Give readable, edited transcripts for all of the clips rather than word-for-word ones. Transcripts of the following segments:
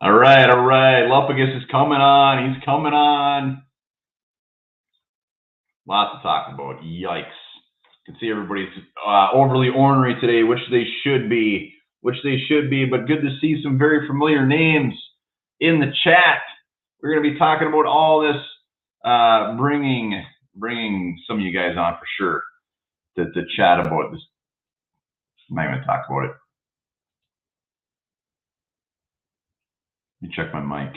All right. Lupagus is coming on. He's coming on. Lots to talk about. Yikes. You can see everybody's overly ornery today, which they should be. But good to see some very familiar names in the chat. We're going to be talking about all this, bringing some of you guys on for sure to chat about this. I'm not going to talk about it. Let me check my mic.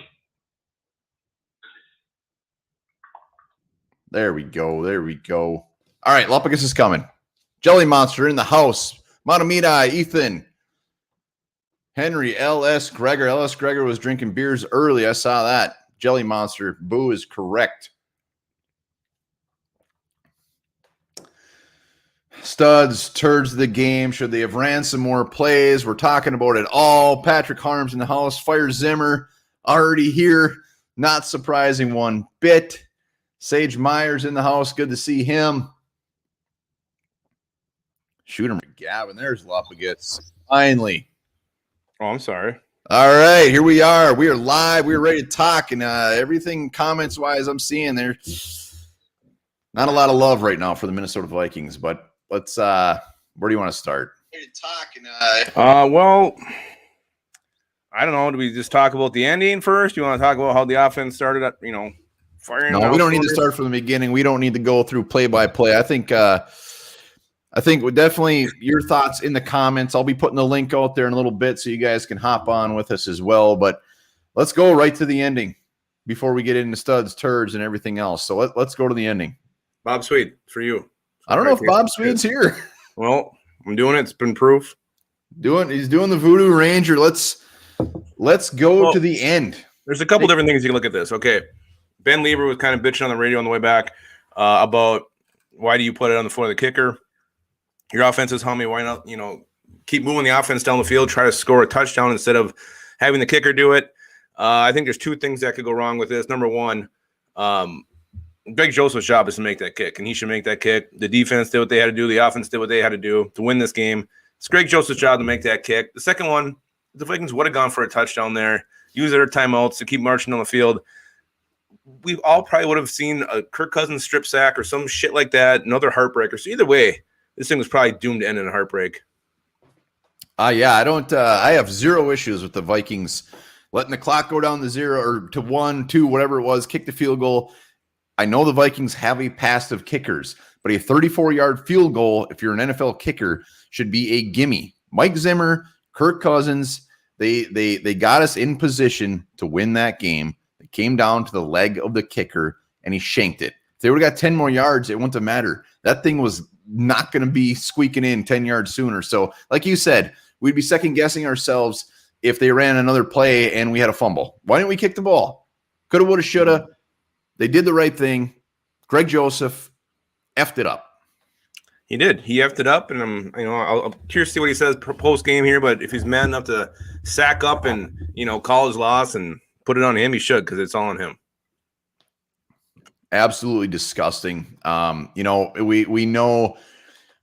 There we go. All right, Lupagus is coming. Jelly Monster in the house. Matamita, Ethan. Henry, L.S. Gregor. L.S. Gregor was drinking beers early. I saw that. Jelly Monster. Boo is correct. Studs, turds of the game. Should they have ran some more plays? We're talking about it all. Patrick Harms in the house. Fire Zimmer already here. Not surprising one bit. Sage Myers in the house. Good to see him. Shooter McGavin. There's Lupagus. Finally. Oh, I'm sorry. All right, here we are. We are live. We're ready to talk. And everything comments-wise I'm seeing there's not a lot of love right now for the Minnesota Vikings. But let's where do you want to start? Well, I don't know. Do we just talk about the ending first? Do you want to talk about how the offense started at, firing? No, we don't need to start from the beginning. We don't need to go through play-by-play. I think definitely your thoughts in the comments. I'll be putting the link out there in a little bit so you guys can hop on with us as well. But let's go right to the ending before we get into studs, turds, and everything else. So let's go to the ending. Bob Swede, for you. I don't know if Bob Swede's here. Well, I'm doing it. It's been proof. He's doing the Voodoo Ranger. Let's go to the end. There's a couple different things you can look at this. Okay. Ben Lieber was kind of bitching on the radio on the way back about why do you put it on the floor of the kicker? Your offense is humming. Why not, keep moving the offense down the field, try to score a touchdown instead of having the kicker do it. I think there's two things that could go wrong with this. Number one, Greg Joseph's job is to make that kick, and he should make that kick. The defense did what they had to do. The offense did what they had to do to win this game. It's Greg Joseph's job to make that kick. The second one, the Vikings would have gone for a touchdown there, use their timeouts to keep marching on the field. We all probably would have seen a Kirk Cousins strip sack or some shit like that, another heartbreaker. So either way, this thing was probably doomed to end in a heartbreak. Yeah, I have zero issues with the Vikings letting the clock go down to 0 or to 1, 2, whatever it was, kick the field goal. I know the Vikings have a past of kickers, but a 34-yard field goal, if you're an NFL kicker, should be a gimme. Mike Zimmer, Kirk Cousins, they got us in position to win that game. It came down to the leg of the kicker, and he shanked it. If they would have got 10 more yards, it wouldn't have mattered. That thing was not going to be squeaking in 10 yards sooner. So, like you said, we'd be second-guessing ourselves if they ran another play and we had a fumble. Why didn't we kick the ball? Coulda, woulda, shoulda. They did the right thing. Greg Joseph effed it up. He did. He effed it up, and I'm curious to see what he says post-game here, but if he's man enough to sack up and, call his loss and put it on him, he should, because it's all on him. Absolutely disgusting. We know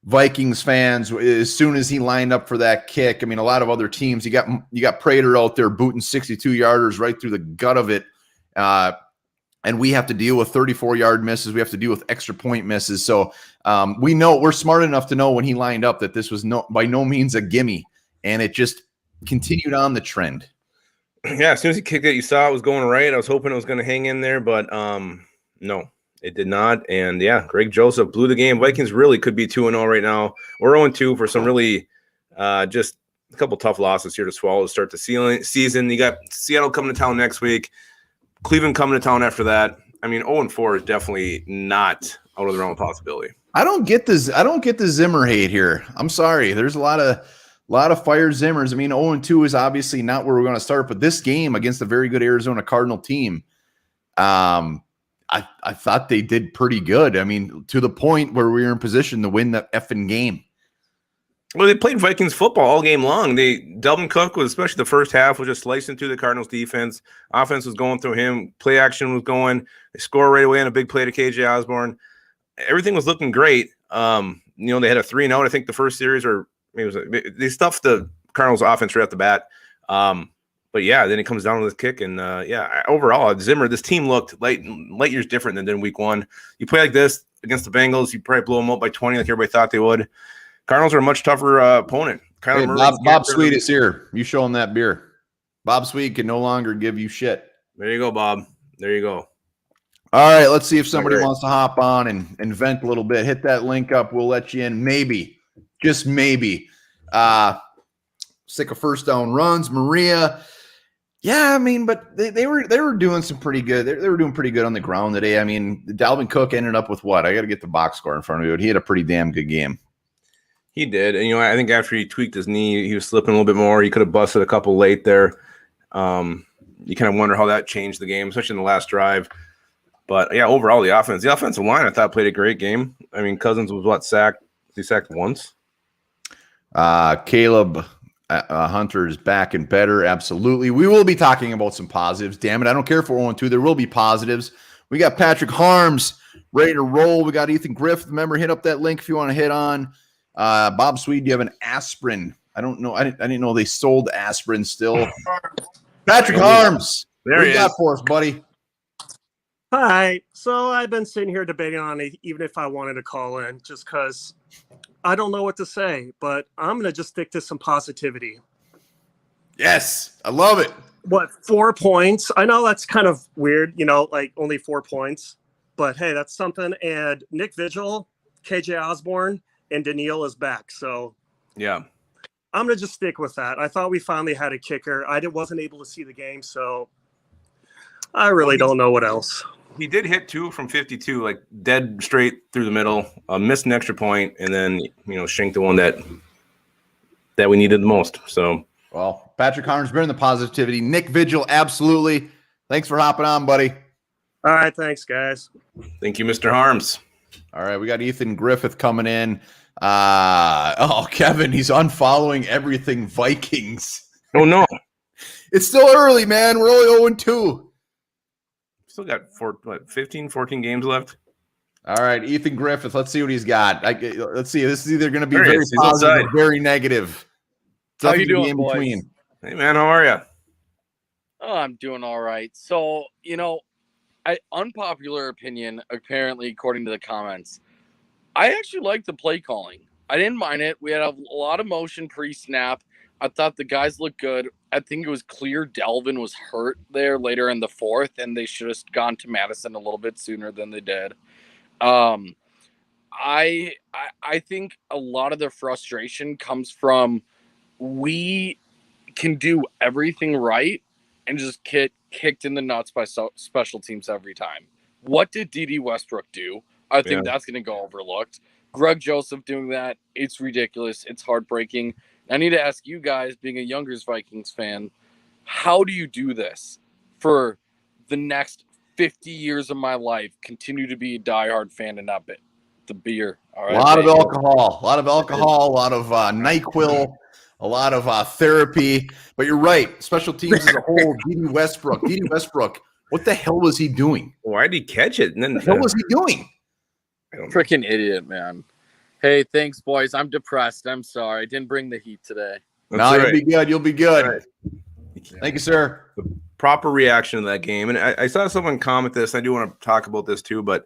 Vikings fans, as soon as he lined up for that kick, a lot of other teams, you got Prater out there booting 62-yarders right through the gut of it. And we have to deal with 34-yard misses. We have to deal with extra point misses. So we know, we're smart enough to know when he lined up that this was by no means a gimme. And it just continued on the trend. Yeah, as soon as he kicked it, you saw it was going right. I was hoping it was going to hang in there, but no, it did not. And yeah, Greg Joseph blew the game. Vikings really could be 2-0 right now. We're 0-2 for some really just a couple tough losses here to swallow to start the season. You got Seattle coming to town next week, Cleveland coming to town after that. 0-4 is definitely not out of the realm of possibility. I don't get the Zimmer hate here. I'm sorry. There's a lot of fire Zimmers. 0-2 is obviously not where we're going to start, but this game against a very good Arizona Cardinal team, I thought they did pretty good. To the point where we were in position to win the effing game. Well, they played Vikings football all game long. Delvin Cook was, especially the first half, was just slicing through the Cardinals defense. Offense was going through him. Play action was going. They score right away on a big play to KJ Osborne. Everything was looking great. They had a 3-0. I think the first series, or maybe they stuffed the Cardinals offense right off the bat. But yeah, then it comes down to this kick, and overall, Zimmer, this team looked light years different than week one. You play like this against the Bengals, you probably blow them up by 20, like everybody thought they would. Cardinals are a much tougher opponent. Hey, Bob Sweet is here. You show him that beer. Bob Sweet can no longer give you shit. There you go, Bob. There you go. All right, let's see if somebody wants to hop on and vent a little bit. Hit that link up. We'll let you in. Maybe, just maybe. Sick of first down runs. Maria. Yeah, I mean, but they were doing some pretty good. They were doing pretty good on the ground today. I mean, Dalvin Cook ended up with what? I got to get the box score in front of you. He had a pretty damn good game. He did. And, I think after he tweaked his knee, he was slipping a little bit more. He could have busted a couple late there. You kind of wonder how that changed the game, especially in the last drive. But, yeah, overall, the offensive line, I thought, played a great game. I mean, Cousins was sacked? He sacked once? Caleb Hunter is back and better. Absolutely. We will be talking about some positives. Damn it. I don't care if we're 0-2. There will be positives. We got Patrick Harms ready to roll. We got Ethan Griffith. Remember, hit up that link if you want to hit on. Bob Swede, do you have an aspirin? I don't know. I didn't know they sold aspirin still. Patrick Harms. What you got for us, buddy? Hi. So I've been sitting here debating on it, even if I wanted to call in, just because I don't know what to say, but I'm going to just stick to some positivity. Yes. I love it. What, 4 points? I know that's kind of weird, like only 4 points, but hey, that's something. And Nick Vigil, KJ Osborne, and Daniil is back. So yeah, I'm going to just stick with that. I thought we finally had a kicker. I wasn't able to see the game, so I really don't know what else. He did hit 2 from 52, like dead straight through the middle, missed an extra point, and then, shanked the one that we needed the most. So, well, Patrick Harms bringing the positivity. Nick Vigil, absolutely. Thanks for hopping on, buddy. All right, thanks, guys. Thank you, Mr. Harms. All right, we got Ethan Griffith coming in. Kevin, he's unfollowing everything Vikings. Oh, no. It's still early, man. We're only 0-2. Still got 14 games left. All right, Ethan Griffith. Let's see what he's got. Let's see. This is either going to be very positive or very negative. How you doing, boys? Between. Hey, man, how are you? Oh, I'm doing all right. So, unpopular opinion, apparently, according to the comments, I actually like the play calling. I didn't mind it. We had a lot of motion pre-snap. I thought the guys looked good. I think it was clear Dalvin was hurt there later in the fourth, and they should have gone to Madison a little bit sooner than they did. I think a lot of the frustration comes from we can do everything right and just get kicked in the nuts by special teams every time. What did D.D. Westbrook do? I think that's going to go overlooked. Greg Joseph doing that, it's ridiculous. It's heartbreaking. I need to ask you guys, being a Youngers Vikings fan, how do you do this for the next 50 years of my life? Continue to be a diehard fan and not the beer. All right, a lot of alcohol, a lot of NyQuil, a lot of therapy. But you're right. Special teams as a whole, D.D. Westbrook. What the hell was he doing? Why did he catch it? And then what the hell was he doing? Freaking idiot, man. Hey, thanks, boys. I'm depressed. I'm sorry. I didn't bring the heat today. You'll be good. You'll be good. Right. Thank you, sir. The proper reaction to that game. And I saw someone comment this. I do want to talk about this too, but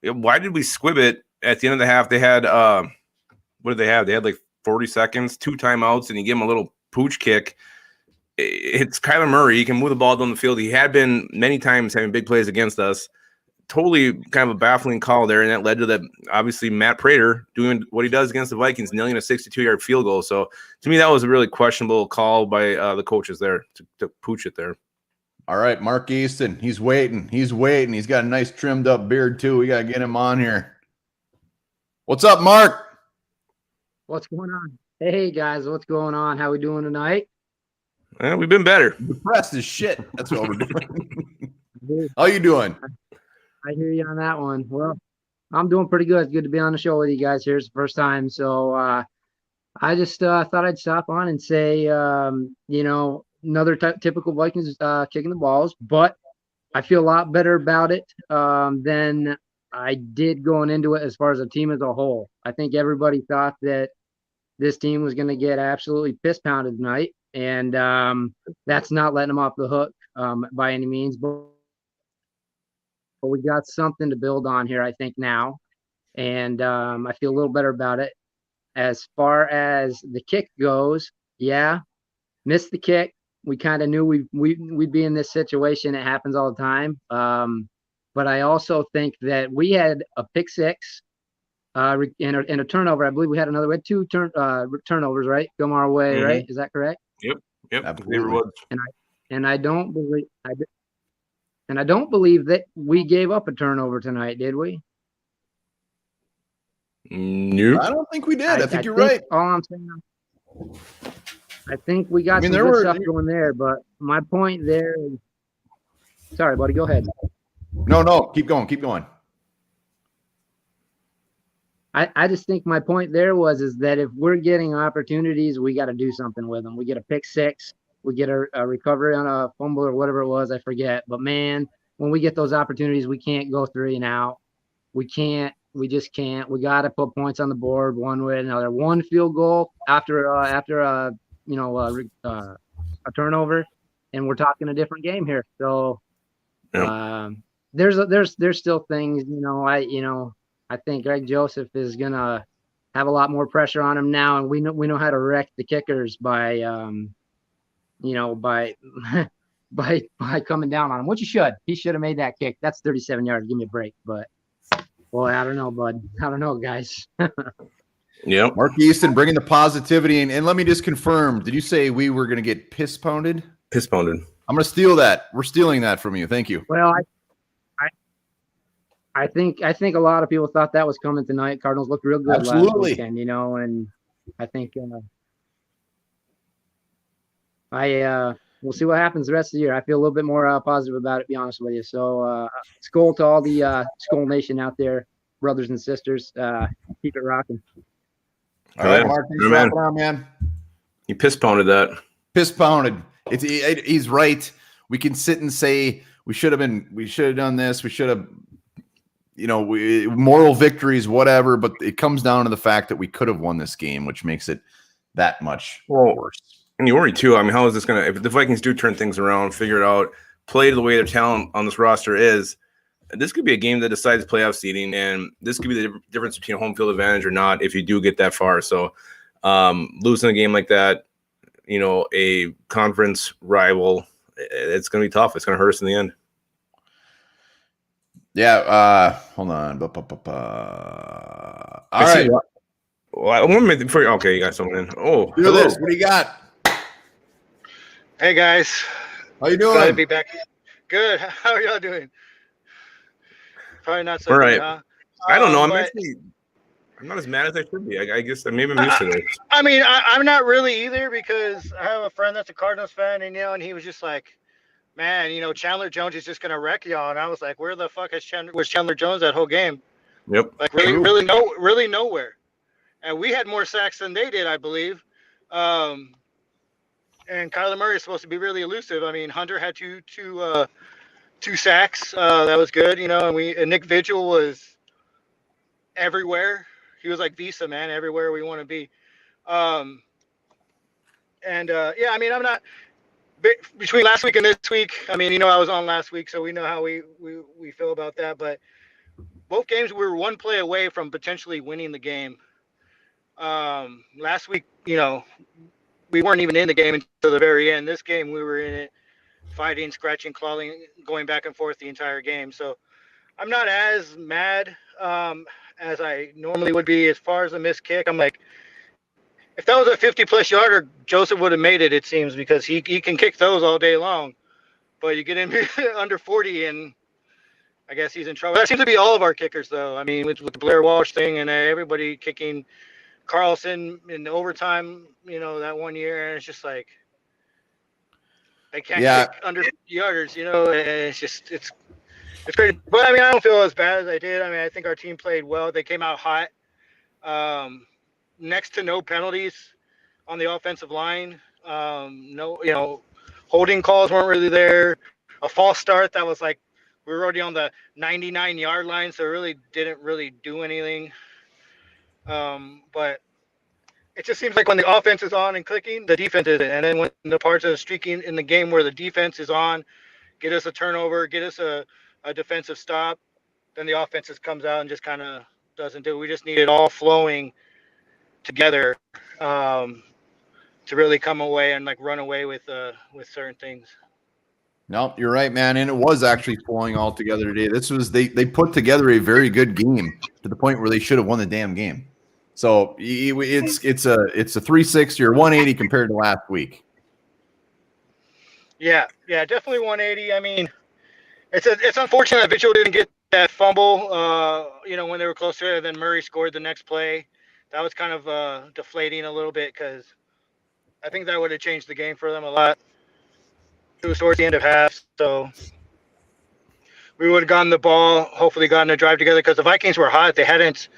why did we squib it at the end of the half? They had, what did they have? They had like 40 seconds, 2 timeouts, and you give them a little pooch kick. It's Kyler Murray. He can move the ball down the field. He had been many times having big plays against us. Totally kind of a baffling call there, and that led to that, obviously, Matt Prater doing what he does against the Vikings, nailing a 62-yard field goal. So, to me, that was a really questionable call by the coaches there to pooch it there. All right, Mark Easton, he's waiting. He's got a nice trimmed-up beard, too. We got to get him on here. What's up, Mark? What's going on? Hey, guys, what's going on? How we doing tonight? We've been better. Depressed as shit. That's what we're doing. How you doing? I hear you on that one. Well, I'm doing pretty good. It's good to be on the show with you guys here. It's the first time. So I just thought I'd stop on and say, another typical Vikings kicking the balls, but I feel a lot better about it than I did going into it as far as a team as a whole. I think everybody thought that this team was going to get absolutely piss pounded tonight. and that's not letting them off the hook by any means. But we got something to build on here, I think, now, and I feel a little better about it. As far as the kick goes, yeah, missed the kick. We kind of knew we'd be in this situation. It happens all the time. But I also think that we had a pick six and a turnover. I believe we had two turnovers, right? Come our way, Mhm. right? Is that correct? Yep. Absolutely. And I don't believe that we gave up a turnover tonight, did we? Nope. I don't think we did. I think you're right. All I'm saying, I think we got some there good were- stuff going there. But my point there is, sorry, buddy, go ahead. No, keep going. I just think my point there is that if we're getting opportunities, we got to do something with them. We get a pick six, we get a recovery on a fumble or whatever it was, I forget. But man, when we get those opportunities, we can't go 3 and out. We just can't. We got to put points on the board one way or another. One field goal after a turnover, and we're talking a different game here. So there's still things, I think Greg Joseph is gonna have a lot more pressure on him now, and we know how to wreck the kickers by by coming down on him, which he should have made that kick. That's 37 yards. Give me a break. But boy, I don't know, bud. I don't know, guys. Yep. Mark Easton bringing the positivity, and let me just confirm. Did you say we were going to get piss pounded? Piss pounded. I'm going to steal that. We're stealing that from you. Thank you. Well, I think a lot of people thought that was coming tonight. Cardinals looked real good last weekend, and I think we'll see what happens the rest of the year. I feel a little bit more positive about it, to be honest with you. So Skol to all the Skol Nation out there, brothers and sisters. Keep it rocking. All right, Mark, thanks for rocking on, man. He piss pounded that. Piss pounded. He's right. We can sit and say we should have done this. We should have, moral victories, whatever. But it comes down to the fact that we could have won this game, which makes it that much worse. And you worry too. I mean, how is this if the Vikings do turn things around, figure it out, play to the way their talent on this roster is, this could be a game that decides playoff seeding, and this could be the difference between home field advantage or not if you do get that far. So losing a game like that, a conference rival, it's going to be tough. It's going to hurt us in the end. Yeah. Hold on. All right. Well, I want to before. Okay, you got someone in. Oh, do this. What do you got? Hey guys, how you doing? Glad to be back. Good. How are y'all doing? Probably not so right. good, huh? I don't know. I'm not as mad as I should be. I guess maybe I'm used to this. I mean, I'm not really either, because I have a friend that's a Cardinals fan, and he was just like, man, Chandler Jones is just gonna wreck y'all. And I was like, where the fuck was Chandler Jones that whole game? Yep. Like really nowhere. And we had more sacks than they did, I believe. And Kyler Murray is supposed to be really elusive. I mean, Hunter had two sacks. That was good, and Nick Vigil was everywhere. He was like Visa, man, everywhere we want to be. I mean, I'm not between last week and this week. I mean, I was on last week, so we know how we feel about that. But both games, we were one play away from potentially winning the game. Last week, we weren't even in the game until the very end. This game, we were in it, fighting, scratching, clawing, going back and forth the entire game. So I'm not as mad as I normally would be as far as a missed kick. I'm like, if that was a 50-plus yarder, Joseph would have made it, it seems, because he can kick those all day long. But you get him under 40, and I guess he's in trouble. That seems to be all of our kickers, though. I mean, with the Blair Walsh thing and everybody kicking Carlson in overtime, that one year, and it's just like they can't kick under 50 yarders, and it's crazy. But I mean, I don't feel as bad as I did. I mean, I think our team played well. They came out hot. Next to no penalties on the offensive line. No, holding calls weren't really there. A false start that was like we were already on the 99-yard line, so it really didn't really do anything. But it just seems like when the offense is on and clicking, the defense isn't. And then when the parts are streaking in the game where the defense is on, get us a turnover, get us a defensive stop, then the offense just comes out and just kind of doesn't do it. We just need it all flowing together to really come away and like run away with certain things. No, you're right, man. And it was actually flowing all together today. This was they put together a very good game to the point where they should have won the damn game. So it's a 360 or 180 compared to last week. Yeah, definitely 180. I mean, it's unfortunate that Mitchell didn't get that fumble. When they were closer, and then Murray scored the next play. That was kind of deflating a little bit because I think that would have changed the game for them a lot. It was towards the end of half, so we would have gotten the ball, hopefully gotten a drive together because the Vikings were hot. They hadn't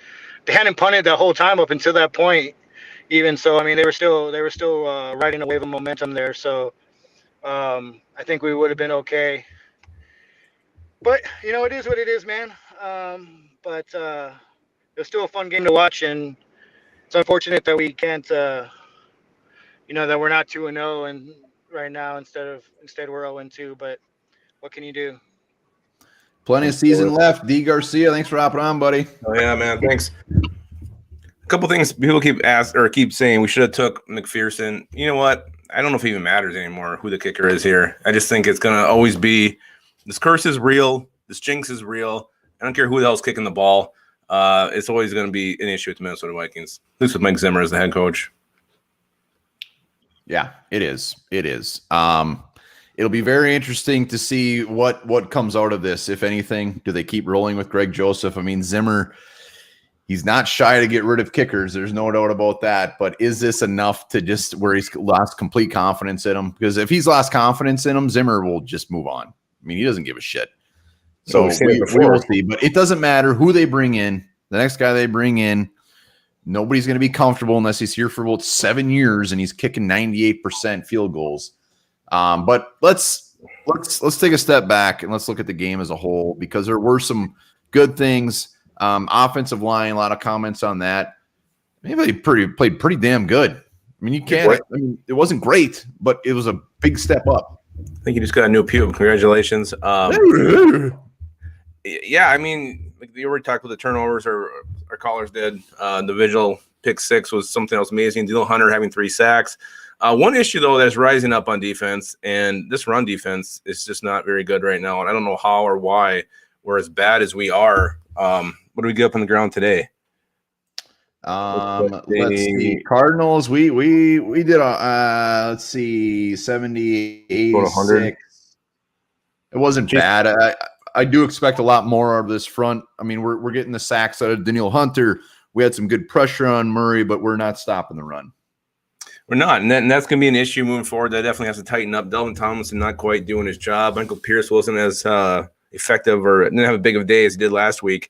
punted that whole time up until that point, even. So I mean, they were still riding a wave of momentum there. So I think we would have been okay. But it is what it is, man. But it was still a fun game to watch, and it's unfortunate that we can't, that we're not 2-0 and right now instead we're 0-2. But what can you do? Plenty of season left. D. Garcia, thanks for hopping on, buddy. Oh yeah, man, thanks. A couple things people keep saying we should have took McPherson. You know what? I don't know if it even matters anymore who the kicker is here. I just think it's gonna always be this curse is real. This jinx is real. I don't care who the hell's kicking the ball. It's always going to be an issue with the Minnesota Vikings, at least with Mike Zimmer as the head coach. Yeah, it is. It is. It'll be very interesting to see what comes out of this, if anything. Do they keep rolling with Greg Joseph? I mean, Zimmer, he's not shy to get rid of kickers. There's no doubt about that. But is this enough to just where he's lost complete confidence in him? Because if he's lost confidence in him, Zimmer will just move on. I mean, he doesn't give a shit. So we will see. But it doesn't matter who they bring in. The next guy they bring in, nobody's going to be comfortable unless he's here for about 7 years and he's kicking 98% field goals. But let's take a step back and let's look at the game as a whole, because there were some good things. Offensive line, a lot of comments on that. Maybe they played pretty damn good. I mean, it wasn't great, but it was a big step up. I think you just got a new pube. Congratulations. Yeah, I mean, like you already talked about the turnovers, or our callers did. The Vigil pick 6 was something else amazing. Dylan Hunter having 3 sacks. One issue, though, that's rising up on defense, and this run defense is just not very good right now. And I don't know how or why we're as bad as we are. What do we get up on the ground today? Let's see. Cardinals, we did let's see, 70, 86. It wasn't bad. I do expect a lot more of this front. I mean, we're getting the sacks out of Daniel Hunter. We had some good pressure on Murray, but we're not stopping the run. We're not, and that's going to be an issue moving forward. That definitely has to tighten up. Delvin Tomlinson not quite doing his job. Michael Pierce wasn't as effective, or didn't have a big of a day as he did last week.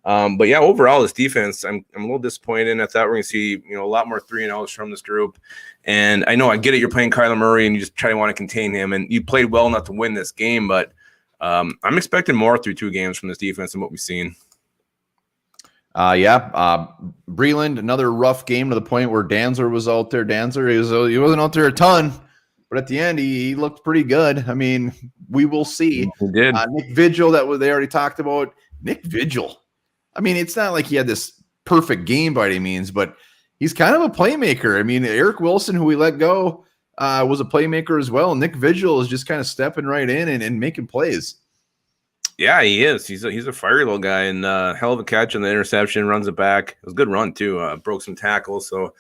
But yeah, overall, this defense, I'm a little disappointed in. I thought we were going to see a lot more 3-and-outs from this group. And I know, I get it. You're playing Kyler Murray, and you just try to want to contain him. And you played well enough to win this game, but I'm expecting more through 2 games from this defense than what we've seen. Breland, another rough game to the point where Danzler was out there. Danzler, he wasn't out there a ton, but at the end, he looked pretty good. I mean, we will see. He did. Nick Vigil, they already talked about. Nick Vigil. I mean, it's not like he had this perfect game by any means, but he's kind of a playmaker. I mean, Eric Wilson, who we let go, was a playmaker as well. Nick Vigil is just kind of stepping right in and making plays. Yeah, he is. He's a fiery little guy, and hell of a catch on the interception, runs it back. It was a good run, too. Broke some tackles, so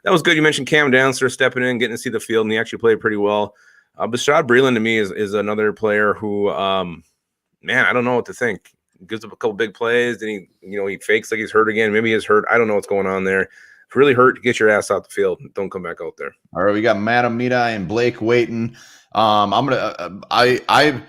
that was good. You mentioned Cam Dancer stepping in, getting to see the field, and he actually played pretty well. Bashad Breeland, to me, is another player who, man, I don't know what to think. Gives up a couple big plays, then he fakes like he's hurt again. Maybe he's hurt. I don't know what's going on there. If really hurt, get your ass out the field. Don't come back out there. All right, we got Madam Midai and Blake waiting. I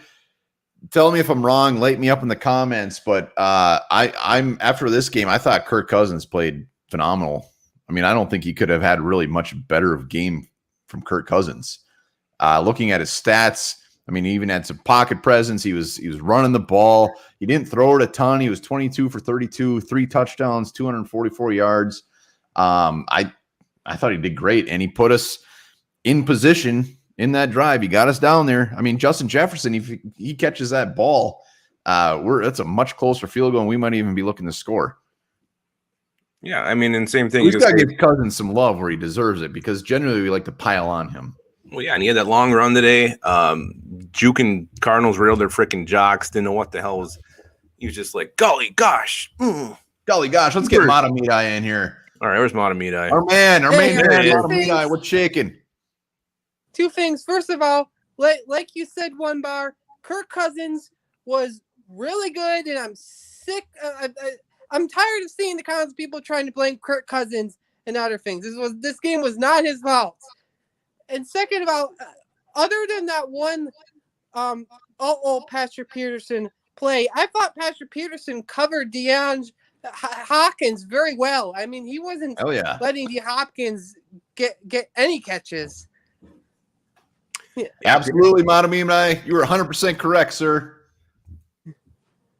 tell me if I'm wrong. Light me up in the comments. But I'm after this game, I thought Kirk Cousins played phenomenal. I mean, I don't think he could have had really much better of game from Kirk Cousins. Looking at his stats, I mean, he even had some pocket presence. He was running the ball. He didn't throw it a ton. He was 22 for 32, 3 touchdowns, 244 yards. I I thought he did great, and he put us in position in that drive. He got us down there. I mean, Justin Jefferson, if he catches that ball, that's a much closer field goal, and we might even be looking to score. Yeah, I mean, and same thing. He's got to give Cousins some love where he deserves it, because generally we like to pile on him. Well, yeah, and he had that long run today. Juke and Cardinals railed their freaking jocks. Didn't know what the hell was. He was just like, golly gosh. Golly gosh, let's get Matamidi in here. All right, where's Matamidi? Our main man, Two Matamidi. What's shaking? Two things. First of all, like you said, one bar, Kirk Cousins was really good, and I'm sick. I'm tired of seeing the kinds of people trying to blame Kirk Cousins and other things. This game was not his fault. And second of all, other than that one, Patrick Peterson play, I thought Patrick Peterson covered Hopkins very well. I mean, he wasn't letting Hopkins get any catches. Yeah. Absolutely, Matamidi. You were 100% correct, sir.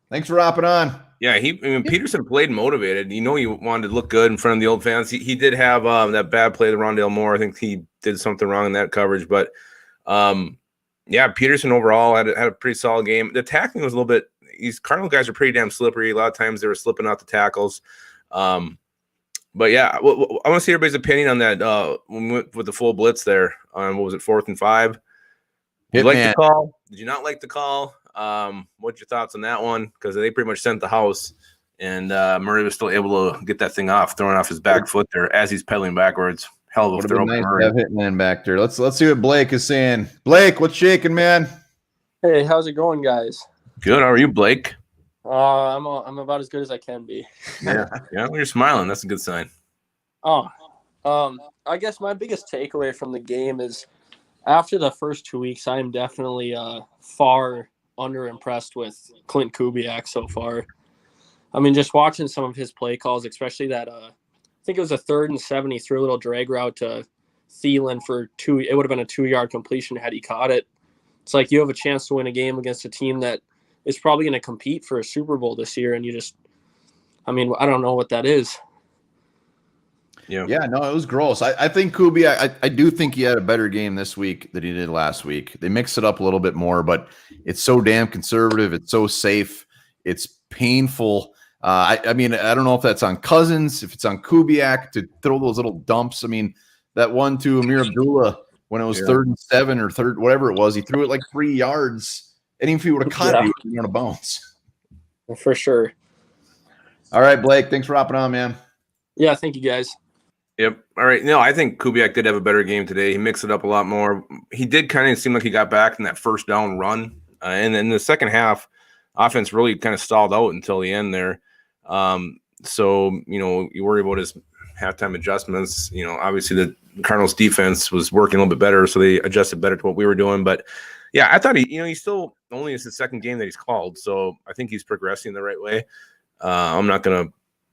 Thanks for hopping on. Yeah, Peterson played motivated. You know, he wanted to look good in front of the old fans. He did have that bad play to Rondale Moore. I think he did something wrong in that coverage. But, yeah, Peterson overall had a pretty solid game. The tackling was a little bit – these Cardinal guys are pretty damn slippery. A lot of times they were slipping out the tackles. But, yeah, I want to see everybody's opinion on that when we went with the full blitz there on, 4th and 5? Did you like the call? Did you not like the call? What's your thoughts on that one? Because they pretty much sent the house, and Murray was still able to get that thing off, throwing off his back foot there as he's pedaling backwards. Hell of a throw. Nice to have Hitman back there. Let's see what Blake is saying. Blake, what's shaking, man? Hey, how's it going, guys? Good. How are you, Blake? I'm about as good as I can be. Yeah, well, you're smiling. That's a good sign. I guess my biggest takeaway from the game is after the first 2 weeks, I'm definitely far underimpressed with Clint Kubiak so far. I mean, just watching some of his play calls, especially that I think it was a 3rd and 7. He threw a little drag route to Thielen for 2. It would have been a 2-yard completion had he caught it. It's like you have a chance to win a game against a team that is probably going to compete for a Super Bowl this year, and I don't know what that is. Yeah, no, it was gross. I think Kubiak, I do think he had a better game this week than he did last week. They mixed it up a little bit more, but it's so damn conservative. It's so safe. It's painful. I mean, I don't know if that's on Cousins, if it's on Kubiak to throw those little dumps. I mean, that one to Amir Abdullah when it was 3rd and 7 or 3rd, whatever it was, he threw it like 3 yards. And even if he would have caught it, he would have gone to bounce. For sure. All right, Blake, thanks for hopping on, man. Yeah, thank you, guys. Yep. All right. No, I think Kubiak did have a better game today. He mixed it up a lot more. He did kind of seem like he got back in that first down run. And then the second half, offense really kind of stalled out until the end there. So, you worry about his halftime adjustments. Obviously the Cardinals defense was working a little bit better, so they adjusted better to what we were doing. But, yeah, I thought he still only is the second game that he's called. So I think he's progressing the right way. I'm not going to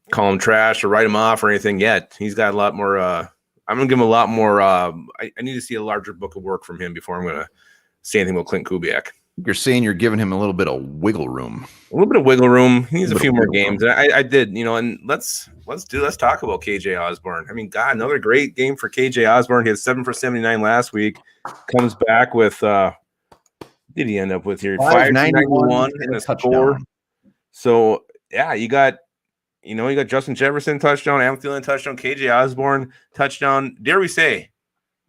call him trash or write him off or anything yet. He's got a lot more. I'm going to give him a lot more. I need to see a larger book of work from him before I'm going to say anything about Clint Kubiak. You're saying you're giving him a little bit of wiggle room. A little bit of wiggle room. He needs a few more games. And I did, and let's talk about KJ Osborne. I mean, God, another great game for KJ Osborne. He had 7 for 79 last week. Comes back with did he end up with here? 591 and a score. So yeah, you got Justin Jefferson touchdown, Adam Thielen touchdown, KJ Osborne touchdown. Dare we say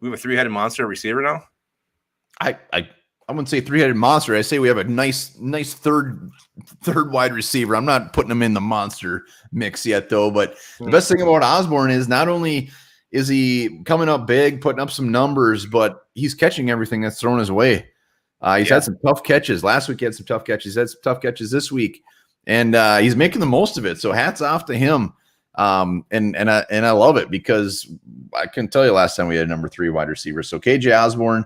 we have a 3-headed monster receiver now? I wouldn't say 3-headed monster. I say we have a nice third wide receiver. I'm not putting him in the monster mix yet, though. But the best thing about Osborne is not only is he coming up big, putting up some numbers, but he's catching everything that's thrown his way. He's had some tough catches. Last week he had some tough catches. He's had some tough catches this week. And he's making the most of it. So hats off to him. And I love it because I couldn't tell you last time we had a number 3 wide receiver. So KJ Osborne,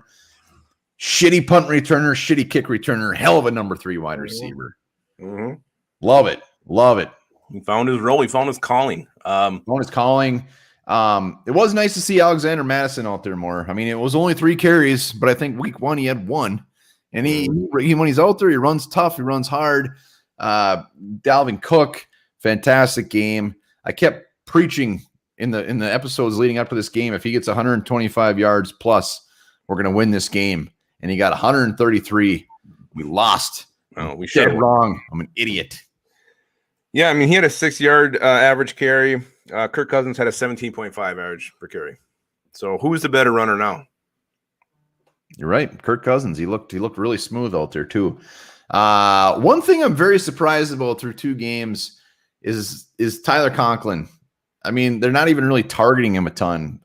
shitty punt returner, shitty kick returner, hell of a number 3 wide receiver. Mm-hmm. Love it. Love it. He found his role. He found his calling. It was nice to see Alexander Madison out there more. I mean, it was only 3 carries, but I think week 1 he had 1. And he when he's out there, he runs tough. He runs hard. Dalvin Cook, fantastic game. I kept preaching in the episodes leading up to this game, if he gets 125 yards plus, we're going to win this game. And he got 133. We lost. Oh, we should Dead wrong. I'm an idiot. Yeah, I mean, he had a 6-yard average carry. Kirk Cousins had a 17.5 average per carry. So who's the better runner now? You're right. Kirk Cousins. He looked really smooth out there too. One thing I'm very surprised about through 2 games is Tyler Conklin. I mean, they're not even really targeting him a ton.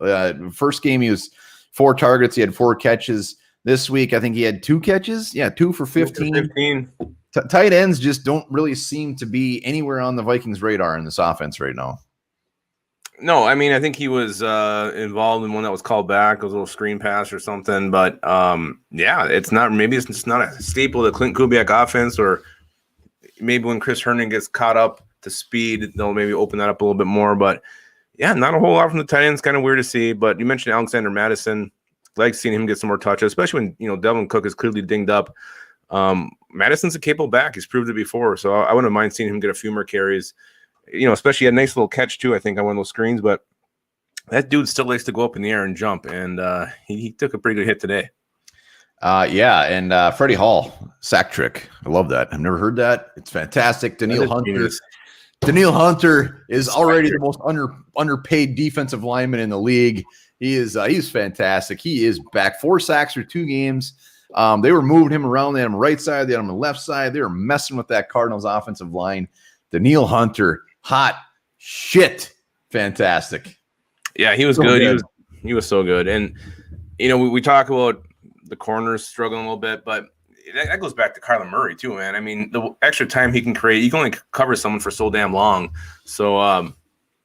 First game, he was 4 targets. He had 4 catches. This week, I think he had 2 catches. Yeah, 2 for 15. Tight ends just don't really seem to be anywhere on the Vikings' radar in this offense right now. No, I mean, I think he was involved in one that was called back. It was a little screen pass or something. But, yeah, it's just not a staple of the Clint Kubiak offense, or maybe when Chris Herndon gets caught up to speed, they'll maybe open that up a little bit more. But, yeah, not a whole lot from the tight ends. Kind of weird to see. But you mentioned Alexander Madison. Like seeing him get some more touches, especially when Delvin Cook is clearly dinged up. Madison's a capable back; he's proved it before, so I wouldn't mind seeing him get a few more carries. Especially a nice little catch too, I think, on one of those screens. But that dude still likes to go up in the air and jump, and he took a pretty good hit today. Yeah, and Freddie Hall sack trick. I love that. I've never heard that. It's fantastic. Daniil Hunter is already the most underpaid defensive lineman in the league. He's fantastic. He is back. 4 sacks for 2 games. They were moving him around. They had him right side. They had him on the left side. They were messing with that Cardinals offensive line. Daniil Hunter, hot shit. Fantastic. Yeah, he was so good. He was so good. And, we talk about the corners struggling a little bit, but that goes back to Kyler Murray too, man. I mean, the extra time he can create, you can only cover someone for so damn long. So,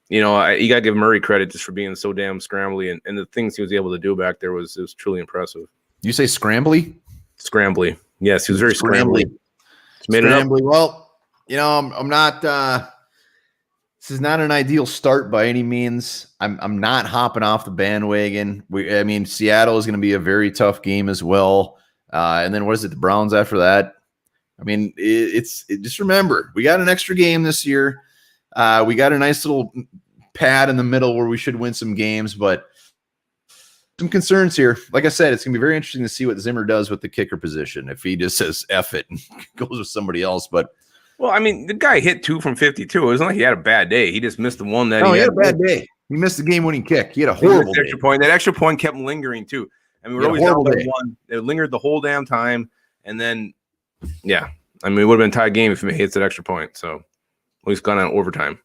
you got to give Murray credit just for being so damn scrambly, and the things he was able to do back there was truly impressive. You say scrambly? Scrambly. Yes, he was very scrambly. Scrambly. Well, I'm not. This is not an ideal start by any means. I'm not hopping off the bandwagon. Seattle is going to be a very tough game as well. And then what is it? The Browns after that. I mean, just remember, we got an extra game this year. We got a nice little pad in the middle where we should win some games, but some concerns here. Like I said, it's going to be very interesting to see what Zimmer does with the kicker position. If he just says F it and goes with somebody else. But well, I mean, the guy hit 2 from 52. It wasn't like he had a bad day. He just missed the one that he had a bad day. He missed the game-winning kick. He had a horrible extra point. That extra point kept lingering too. I mean, we're always down by 1. It lingered the whole damn time, and then yeah, I mean, it would have been a tied game if he hits that extra point. So at least gone on overtime.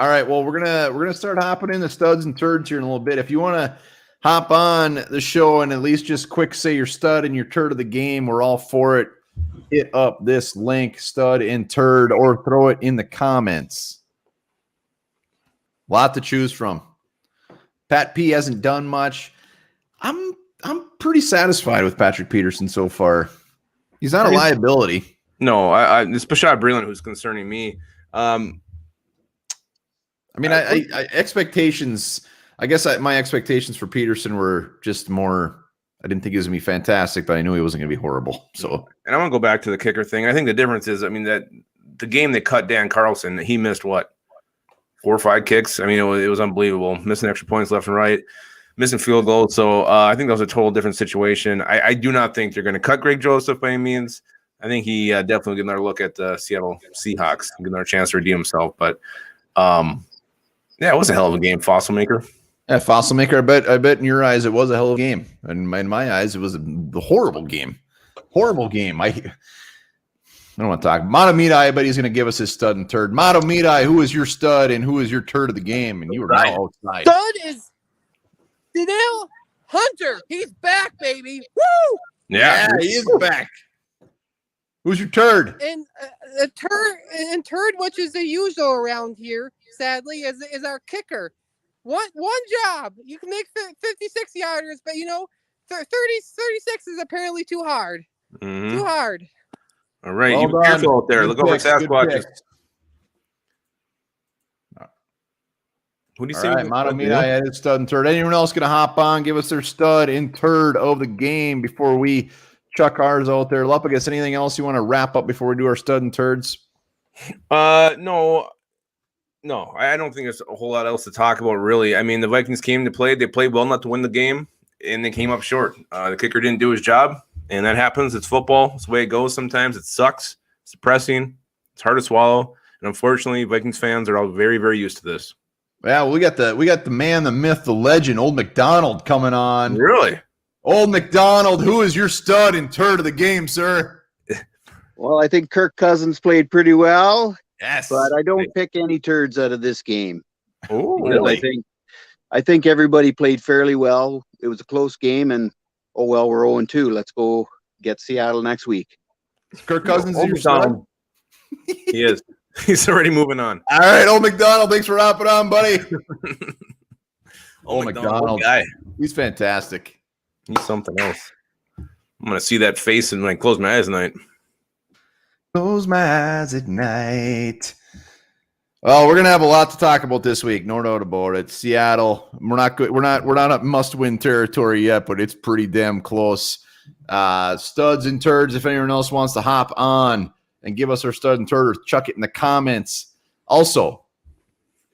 All right, well, we're gonna start hopping in the studs and turds here in a little bit. If you want to hop on the show and at least just quick say your stud and your turd of the game, we're all for it. Hit up this link, stud and turd, or throw it in the comments. Lot to choose from. Pat P hasn't done much. I'm pretty satisfied with Patrick Peterson so far. He's not a liability. No, it's Bashad Breeland who's concerning me. Expectations. I guess my expectations for Peterson were just more. I didn't think he was going to be fantastic, but I knew he wasn't going to be horrible. So, and I want to go back to the kicker thing. I think the difference is, that the game they cut Dan Carlson, he missed 4 or 5 kicks. I mean, it was unbelievable. Missing extra points left and right, missing field goals. So I think that was a total different situation. I do not think they're going to cut Greg Joseph by any means. I think he definitely get another look at the Seattle Seahawks, get another chance to redeem himself. But yeah, it was a hell of a game, Fossil Maker. Yeah, Fossil Maker. I bet in your eyes it was a hell of a game, and in my eyes it was a horrible game. Horrible game. I don't want to talk. Matamidai, I bet he's going to give us his stud and turd. Matamidai, who is your stud and who is your turd of the game? And you were right outside. Stud is Daniil Hunter. He's back, baby. Woo! Yeah, he is back. Who's your turd? And turd, which is the usual around here, sadly, is our kicker. One job. You can make 56 yarders, but 36 is apparently too hard. Mm-hmm. Too hard. All right, well, you be careful out there. Look over Sasquatch. Who do you say? All right, Matamidai had his stud and turd. Anyone else going to hop on? Give us their stud and turd of the game before we chuck ours out there. Lupagus, anything else you want to wrap up before we do our stud and turds? No. No, I don't think there's a whole lot else to talk about, really. I mean, the Vikings came to play. They played well enough to win the game, and they came up short. The kicker didn't do his job, and that happens. It's football. It's the way it goes sometimes. It sucks. It's depressing. It's hard to swallow. And unfortunately, Vikings fans are all very, very used to this. Yeah, we got the man, the myth, the legend, Old McDonald coming on. Really? Old McDonald, who is your stud and turd of the game, sir? Well, I think Kirk Cousins played pretty well. Yes. But I don't pick any turds out of this game. Oh, really? I think everybody played fairly well. It was a close game, and we're 0-2. Let's go get Seattle next week. Kirk Cousins is your stud? He is. He's already moving on. All right, Old McDonald, thanks for hopping on, buddy. Old McDonald guy. He's fantastic. He's something else. I'm gonna see that face and when I close my eyes tonight. Close my eyes at night. Well, we're gonna have a lot to talk about this week, no doubt about it. Seattle, we're not good. We're not at must-win territory yet, but it's pretty damn close. Studs and turds. If anyone else wants to hop on and give us our stud and turd, or chuck it in the comments. Also,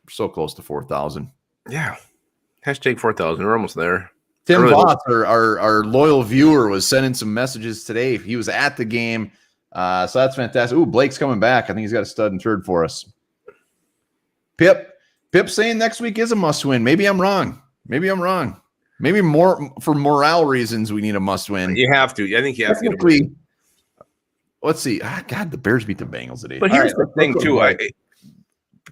we're so close to 4,000. Yeah. Hashtag 4,000. We're almost there. Tim Voss, our loyal viewer, was sending some messages today. He was at the game. So that's fantastic. Ooh, Blake's coming back. I think he's got a stud and turd for us. Pip saying next week is a must win. Maybe I'm wrong. Maybe more for morale reasons we need a must win. You have to. I think you have to. Let's see. God, the Bears beat the Bengals today. But here's the thing, too.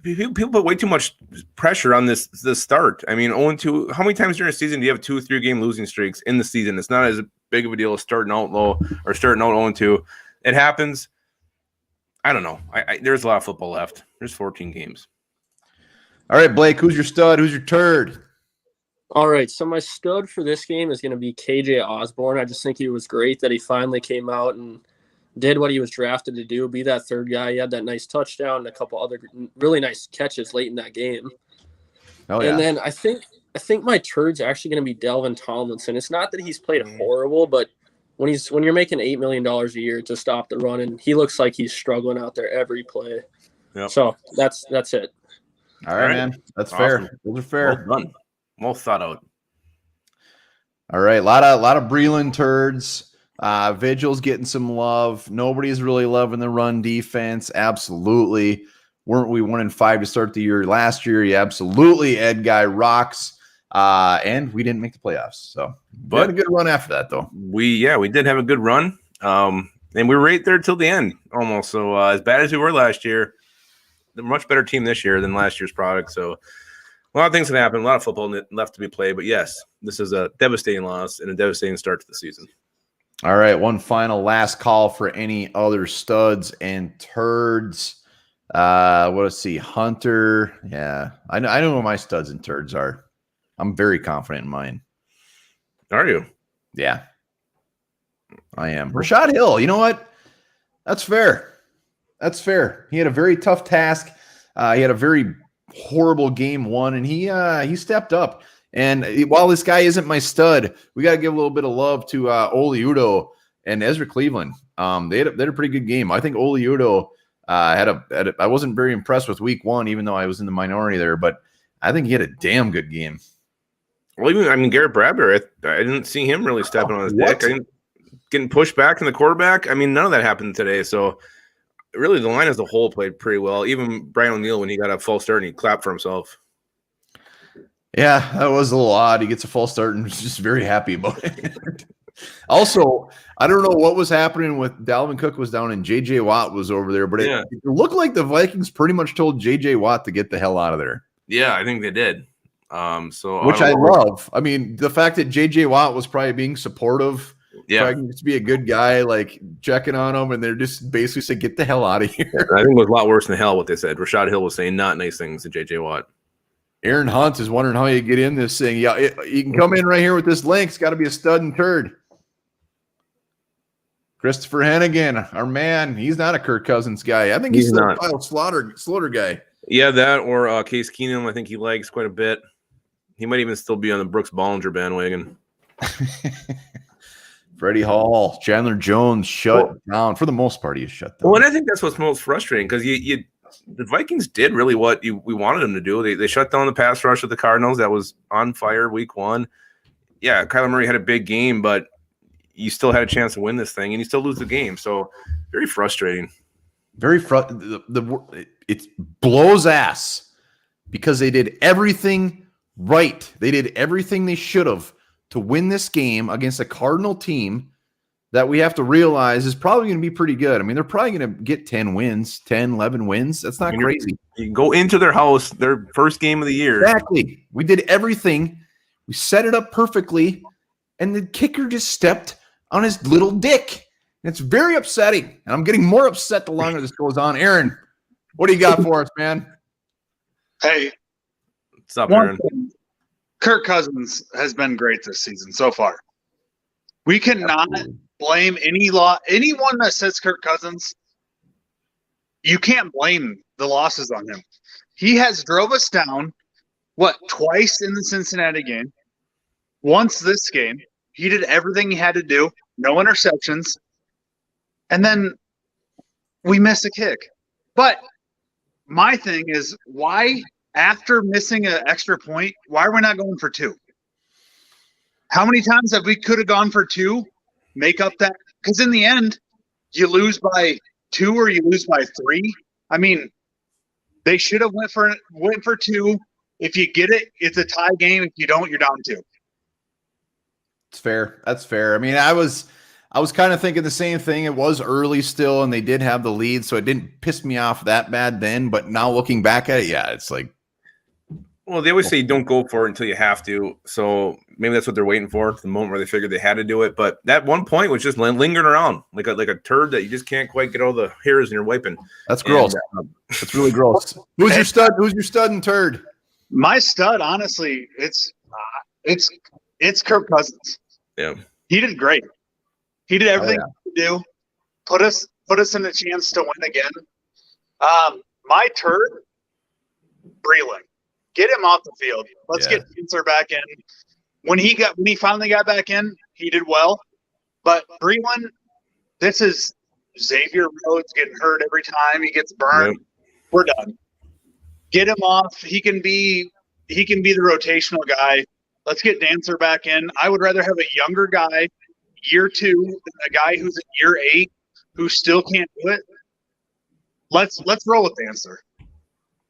People put way too much pressure on this start. I mean, 0-2. How many times during a season do you have 2 or 3 game losing streaks in the season? It's not as big of a deal as starting out low or starting out 0-2. It happens. I don't know. There's a lot of football left. There's 14 games. All right, Blake, who's your stud? Who's your turd? All right, so my stud for this game is going to be KJ Osborne. I just think he was great that he finally came out and did what he was drafted to do, be that third guy. He had that nice touchdown and a couple other really nice catches late in that game. Oh, yeah. And then I think my turd's actually going to be Delvin Tomlinson. It's not that he's played horrible, but when you're making $8 million a year to stop the run, and he looks like he's struggling out there every play. Yep. So that's it. All right, man. That's awesome. Fair. Those are fair. Well done. Well thought out. All right. A lot of Breland turds. Vigil's getting some love. Nobody's really loving the run defense. Absolutely. Weren't we 1-5 to start the year last year? Yeah, absolutely. Ed Guy rocks. And we didn't make the playoffs. So we had a good run after that, though. We did have a good run. And we were right there till the end almost. So as bad as we were last year, they're a much better team this year than last year's product. So a lot of things can happen. A lot of football left to be played. But yes, this is a devastating loss and a devastating start to the season. All right, one final last call for any other studs and turds. Let's see, Hunter. Yeah, I know what my studs and turds are. I'm very confident in mine. Are you? Yeah, I am. Rashad Hill. You know what? That's fair. He had a very tough task. He had a very horrible game one, and he stepped up. And while this guy isn't my stud, we got to give a little bit of love to Oli Udoh and Ezra Cleveland. They had a pretty good game. I think Oli Udoh I wasn't very impressed with week one, even though I was in the minority there, but I think he had a damn good game. Well, Garrett Bradbury, I didn't see him really stepping on his dick. Getting pushed back in the quarterback. I mean, none of that happened today. So really, the line as a whole played pretty well. Even Brian O'Neill, when he got a false start and he clapped for himself. Yeah, that was a little odd. He gets a false start and was just very happy about it. Also, I don't know what was happening with Dalvin Cook was down and J.J. Watt was over there, but it looked like the Vikings pretty much told J.J. Watt to get the hell out of there. Yeah, I think they did. Which I love. I mean, the fact that J.J. Watt was probably being supportive, trying to be a good guy, like checking on him, and they're just basically saying, get the hell out of here. I think it was a lot worse than hell what they said. Rashad Hill was saying not nice things to J.J. Watt. Aaron Hunt is wondering how you get in this thing. Yeah, you can come in right here with this link. It's got to be a stud and turd. Christopher Hennigan, our man, he's not a Kirk Cousins guy. I think he's still a Kyle Slaughter guy. Yeah, that or Case Keenum, I think he likes quite a bit. He might even still be on the Brooks Bollinger bandwagon. Freddie Hall, Chandler Jones shut down. For the most part, he's shut down. Well, and I think that's what's most frustrating because you the Vikings did really what we wanted them to do. They shut down the pass rush of the Cardinals. That was on fire week 1. Yeah, Kyler Murray had a big game, but you still had a chance to win this thing, and you still lose the game. So very frustrating. It blows ass because they did everything right. They did everything they should have to win this game against a Cardinal team that we have to realize is probably going to be pretty good. I mean, they're probably going to get 10 wins, 10, 11 wins. That's not crazy. You go into their house, their first game of the year. Exactly. We did everything. We set it up perfectly, and the kicker just stepped on his little dick. And it's very upsetting, and I'm getting more upset the longer this goes on. Aaron, what do you got for us, man? Hey. What's up, Aaron? Kirk Cousins has been great this season so far. We cannot blame anyone that says Kirk Cousins. You can't blame the losses on him. He has drove us down, twice in the Cincinnati game. Once this game. He did everything he had to do. No interceptions. And then we missed a kick. But my thing is, why, after missing an extra point, why are we not going for 2? How many times have we could have gone for 2, make up that? Because in the end, you lose by 2 or you lose by 3. I mean, they should have went for 2. If you get it, it's a tie game. If you don't, you're down 2. It's fair. That's fair. I mean, I was kind of thinking the same thing. It was early still, and they did have the lead, so it didn't piss me off that bad then. But now looking back at it, yeah, it's like. Well, they always say you don't go for it until you have to. So maybe that's what they're waiting for, the moment where they figured they had to do it. But that one point was just lingering around like a turd that you just can't quite get all the hairs in your wiping. That's gross. That's really gross. Who's your stud? Who's your stud and turd? My stud, honestly, it's Kirk Cousins. Yeah, he did great. He did everything he could do. Put us in a chance to win again. My turd, Breland. Get him off the field. Let's get Dancer back in. When he finally got back in, he did well. But Breland, this is Xavier Rhodes getting hurt every time he gets burned. Yep. We're done. Get him off. He can be the rotational guy. Let's get Dancer back in. I would rather have a younger guy, year 2, than a guy who's in year 8 who still can't do it. Let's roll with Dancer.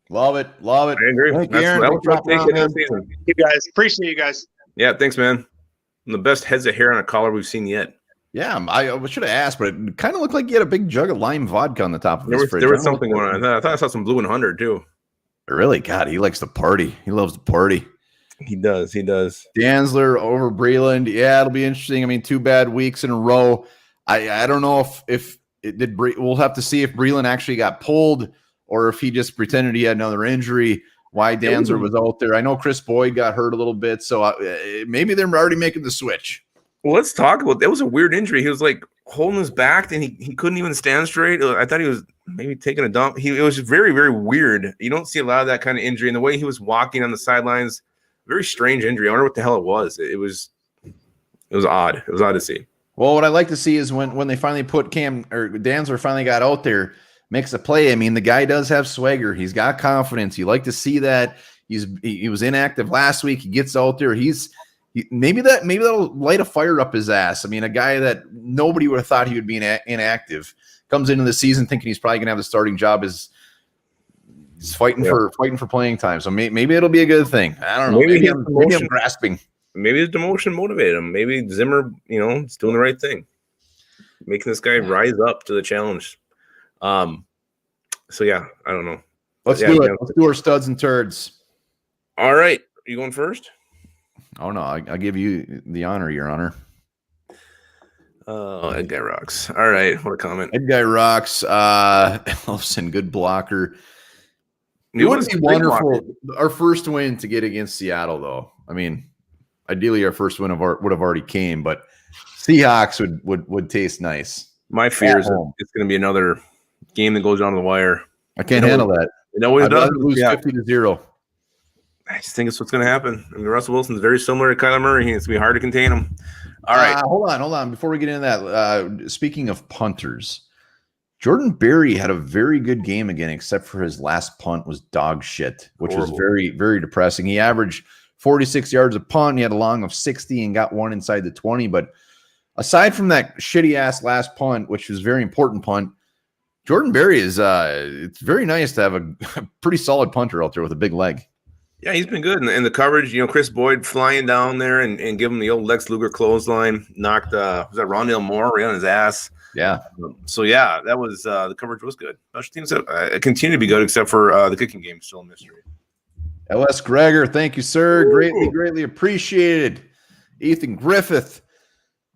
Love it. I agree. That was my take in this season. You guys, appreciate you guys. Yeah, thanks, man. The best heads of hair on a collar we've seen yet. Yeah, I should have asked, but it kind of looked like you had a big jug of lime vodka on the top of his fridge. There was something going on. I thought I saw some Blue 100 too. Really? God, he likes to party. He loves to party. He does. Danzler over Breland. Yeah, it'll be interesting. I mean, 2 bad weeks in a row. I don't know if it did. We'll have to see if Breland actually got pulled or if he just pretended he had another injury. Why Danzler was out there. I know Chris Boyd got hurt a little bit, so maybe they're already making the switch. Well, let's talk about that. Was a weird injury. He was like holding his back, and he couldn't even stand straight. I thought he was maybe taking a dump. It was very, very weird. You don't see a lot of that kind of injury. And the way he was walking on the sidelines, very strange injury. I wonder what the hell it was. It was odd. It was odd to see. Well, what I like to see is when they finally put Danzler finally got out there, makes a play. I mean, the guy does have swagger. He's got confidence. You like to see that. He was inactive last week. He gets out there. Maybe that'll light a fire up his ass. I mean, a guy that nobody would have thought he would be inactive comes into the season thinking he's probably gonna have the starting job. He's fighting for playing time. So maybe it'll be a good thing. I don't know. Maybe I'm grasping. Maybe his demotion motivated him. Maybe Zimmer, is doing the right thing, making this guy rise up to the challenge. So yeah, I don't know. Let's do it. Let's do our studs and turds. All right, you going first? Oh no, I'll give you the honor, Your Honor. Oh, Ed Guy rocks. All right, what a comment. Ed Guy rocks. Ellison, good blocker. It would be wonderful. Our first win to get against Seattle, though. I mean, ideally, our first win would have already came, but Seahawks would taste nice. My fear is that it's going to be another game that goes down to the wire. I can't handle that. It always does. Lose 50-0. I just think it's what's going to happen. I mean, Russell Wilson's very similar to Kyler Murray. It's going to be hard to contain him. All right. Hold on. Before we get into that, speaking of punters, Jordan Berry had a very good game again, except for his last punt was dog shit, which was very, very depressing. He averaged 46 yards a punt. He had a long of 60 and got one inside the 20. But aside from that shitty ass last punt, which was a very important punt, Jordan Berry is it's very nice to have a pretty solid punter out there with a big leg. Yeah, he's been good. And the coverage, Chris Boyd flying down there and give him the old Lex Luger clothesline, knocked was that Rondale Moore right on his ass. Yeah. So yeah, that was the coverage was good. Special teams continue to be good, except for the kicking game still a mystery. L.S. Gregor, thank you, sir. Greatly appreciated. Ethan Griffith.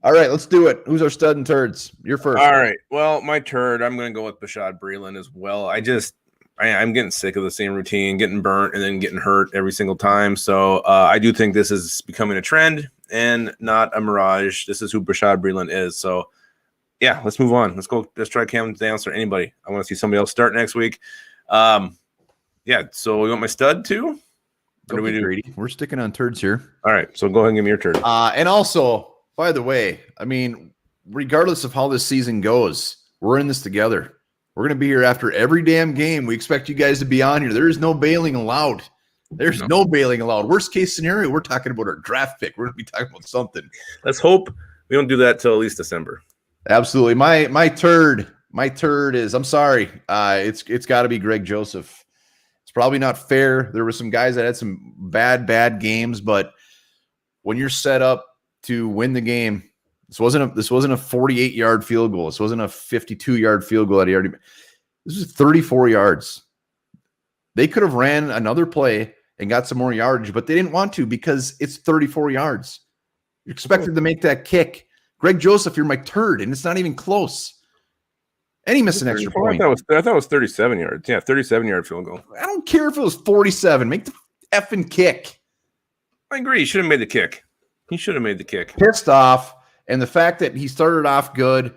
All right, let's do it. Who's our stud and turds? You're first. All right. Well, my turd, I'm going to go with Bashad Breeland as well. I'm getting sick of the same routine, getting burnt and then getting hurt every single time. So I do think this is becoming a trend and not a mirage. This is who Bashad Breeland is. So yeah, let's move on. Let's go. Let's try Cam to answer anybody. I want to see somebody else start next week. Yeah. So you want my stud too? What do we do? Grady. We're sticking on turds here. All right. So go ahead and give me your turd. And also, by the way, I mean, regardless of how this season goes, we're in this together. We're going to be here after every damn game. We expect you guys to be on here. There is no bailing allowed. There's no bailing allowed. Worst case scenario, we're talking about our draft pick. We're going to be talking about something. Let's hope we don't do that till at least December. Absolutely. My turd is, I'm sorry. It's got to be Greg Joseph. It's probably not fair. There were some guys that had some bad games, but when you're set up to win the game, this wasn't a 48-yard field goal. This wasn't a 52-yard field goal that he already. This was 34 yards. They could have ran another play and got some more yardage, but they didn't want to because it's 34 yards. You're expected to make that kick. Greg Joseph, you're my turd, and it's not even close. And he missed an extra point. I thought it was 37 yards. Yeah, 37-yard field goal. I don't care if it was 47. Make the effing kick. I agree. He should have made the kick. Pissed off. And the fact that he started off good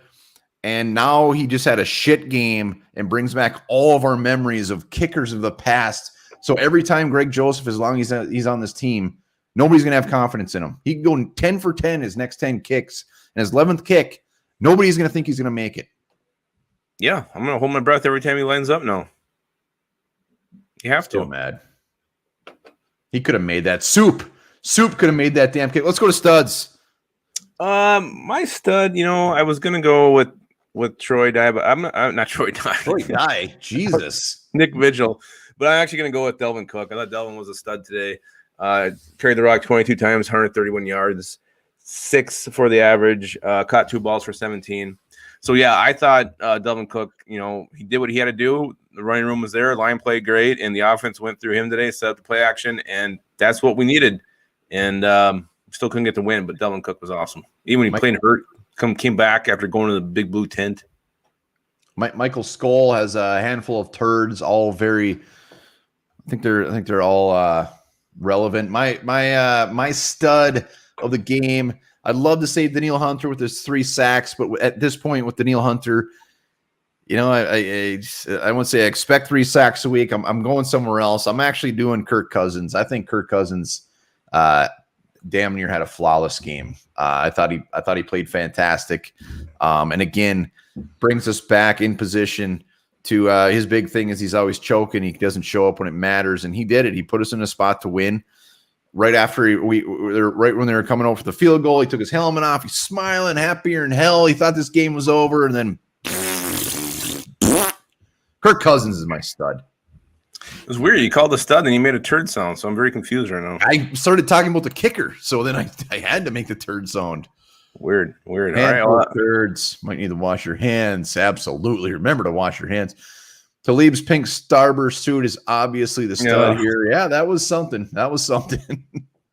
and now he just had a shit game and brings back all of our memories of kickers of the past. So every time Greg Joseph, as long as he's on this team, nobody's going to have confidence in him. He can go 10 for 10 his next 10 kicks. And his 11th kick, nobody's going to think he's going to make it. Yeah, I'm going to hold my breath every time he lines up now. You have to. So mad. He could have made that. Soup could have made that damn kick. Let's go to studs. My stud, I was gonna go with Troy Dye, but I'm not Troy Dye. Troy Dye, Jesus, Nick Vigil, but I'm actually gonna go with Delvin Cook. I thought Delvin was a stud today. Carried the rock 22 times, 131 yards, 6 for the average. Caught 2 balls for 17. So yeah, I thought Delvin Cook, he did what he had to do. The running room was there, line played great, and the offense went through him today, set up the play action, and that's what we needed. And still couldn't get the win, but Delvin Cook was awesome. Even when he played hurt, came back after going to the big blue tent. Michael Skoll has a handful of turds, all very. I think they're all relevant. My stud of the game. I'd love to say Daniil Hunter with his 3 sacks, but at this point with Daniil Hunter, I won't say I expect 3 sacks a week. I'm going somewhere else. I'm actually doing Kirk Cousins. I think Kirk Cousins. Damn near had a flawless game. I thought he played fantastic, and again brings us back in position to his big thing is he's always choking. He doesn't show up when it matters, and he did it. He put us in a spot to win. Right after right when they were coming over for the field goal, he took his helmet off. He's smiling, happier than hell. He thought this game was over, and then Kirk Cousins is my stud. It was weird. You called the stud and you made a turd sound, so I'm very confused right now. I started talking about the kicker, so then I had to make the turd sound. Weird. All right, turds. Might need to wash your hands. Absolutely. Remember to wash your hands. Talib's pink Starburst suit is obviously the stud here. Yeah, that was something.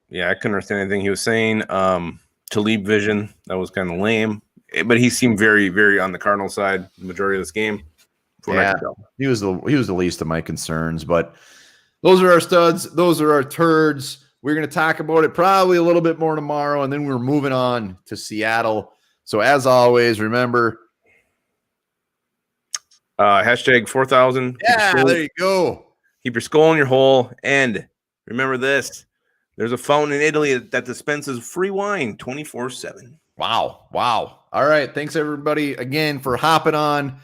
Yeah, I couldn't understand anything he was saying. Talib vision, that was kind of lame. But he seemed very, very on the Cardinal side the majority of this game. Yeah, he was the least of my concerns, but those are our studs. Those are our turds. We're going to talk about it probably a little bit more tomorrow, and then we're moving on to Seattle. So as always, remember hashtag 4,000. Yeah, there you go. Keep your skull in your hole, and remember this: there's a fountain in Italy that dispenses free wine 24/7. Wow. All right, thanks everybody again for hopping on.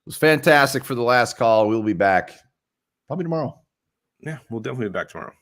was fantastic for the last call. We'll be back probably tomorrow. Yeah, we'll definitely be back tomorrow.